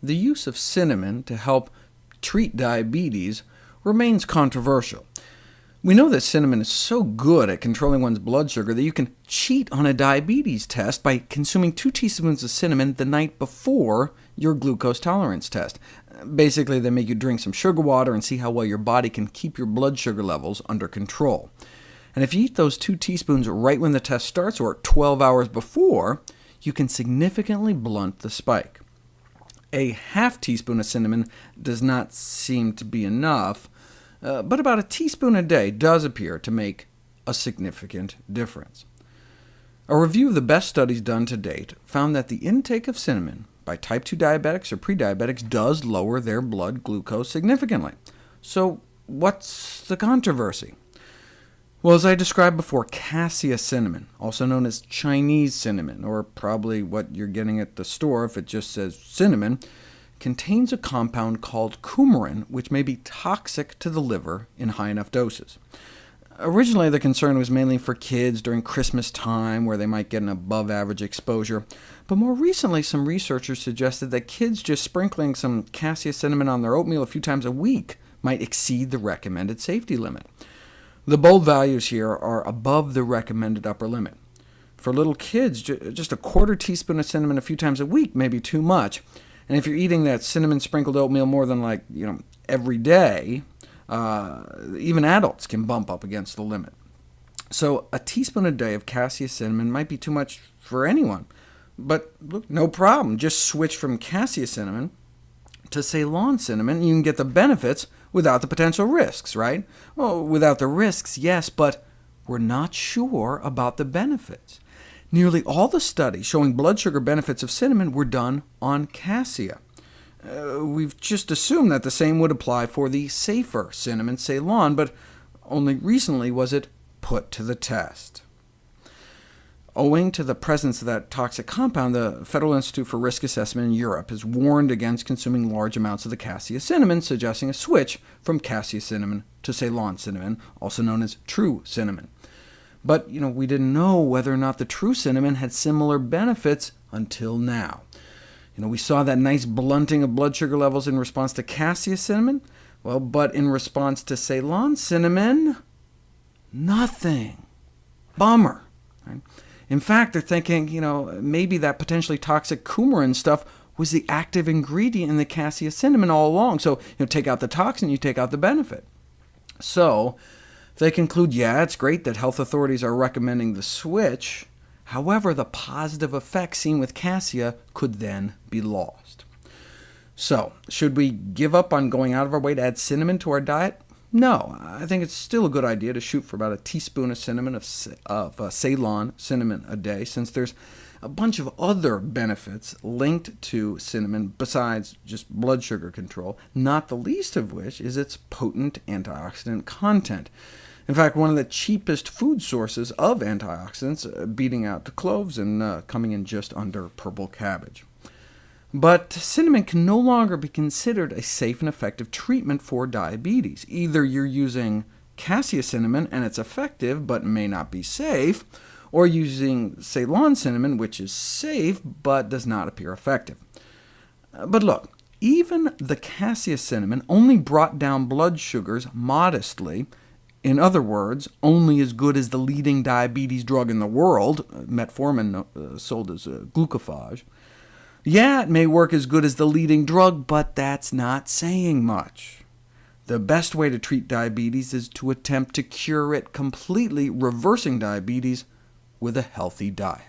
the use of cinnamon to help treat diabetes remains controversial. We know that cinnamon is so good at controlling one's blood sugar that you can cheat on a diabetes test by consuming 2 teaspoons of cinnamon the night before your glucose tolerance test. Basically, they make you drink some sugar water and see how well your body can keep your blood sugar levels under control. And if you eat those 2 teaspoons right when the test starts, or 12 hours before, you can significantly blunt the spike. A half teaspoon of cinnamon does not seem to be enough, but about a teaspoon a day does appear to make a significant difference. A review of the best studies done to date found that the intake of cinnamon by type 2 diabetics or prediabetics does lower their blood glucose significantly. So what's the controversy? Well, as I described before, cassia cinnamon, also known as Chinese cinnamon, or probably what you're getting at the store if it just says cinnamon, contains a compound called coumarin, which may be toxic to the liver in high enough doses. Originally, the concern was mainly for kids during Christmas time, where they might get an above-average exposure, but more recently some researchers suggested that kids just sprinkling some cassia cinnamon on their oatmeal a few times a week might exceed the recommended safety limit. The bold values here are above the recommended upper limit. For little kids, just a quarter teaspoon of cinnamon a few times a week may be too much, and if you're eating that cinnamon-sprinkled oatmeal more than every day, even adults can bump up against the limit. So a teaspoon a day of cassia cinnamon might be too much for anyone. But look, no problem. Just switch from cassia cinnamon to Ceylon cinnamon, and you can get the benefits without the potential risks, right? Well, without the risks, yes, but we're not sure about the benefits. Nearly all the studies showing blood sugar benefits of cinnamon were done on cassia. We've just assumed that the same would apply for the safer cinnamon Ceylon, but only recently was it put to the test. Owing to the presence of that toxic compound, the Federal Institute for Risk Assessment in Europe has warned against consuming large amounts of the cassia cinnamon, suggesting a switch from cassia cinnamon to Ceylon cinnamon, also known as true cinnamon. But we didn't know whether or not the true cinnamon had similar benefits until now. We saw that nice blunting of blood sugar levels in response to cassia cinnamon, but in response to Ceylon cinnamon, nothing. Bummer. Right? In fact, they're thinking, maybe that potentially toxic coumarin stuff was the active ingredient in the cassia cinnamon all along. So, take out the toxin, you take out the benefit. So they conclude, yeah, it's great that health authorities are recommending the switch. However, the positive effects seen with cassia could then be lost. So, should we give up on going out of our way to add cinnamon to our diet? No, I think it's still a good idea to shoot for about a teaspoon of cinnamon of Ceylon cinnamon a day, since there's a bunch of other benefits linked to cinnamon besides just blood sugar control, not the least of which is its potent antioxidant content. In fact, one of the cheapest food sources of antioxidants, beating out the cloves and coming in just under purple cabbage. But cinnamon can no longer be considered a safe and effective treatment for diabetes. Either you're using cassia cinnamon and it's effective but may not be safe, or using Ceylon cinnamon, which is safe but does not appear effective. But look, even the cassia cinnamon only brought down blood sugars modestly. In other words, only as good as the leading diabetes drug in the world, metformin, sold as glucophage. Yeah, it may work as good as the leading drug, but that's not saying much. The best way to treat diabetes is to attempt to cure it completely, reversing diabetes with a healthy diet.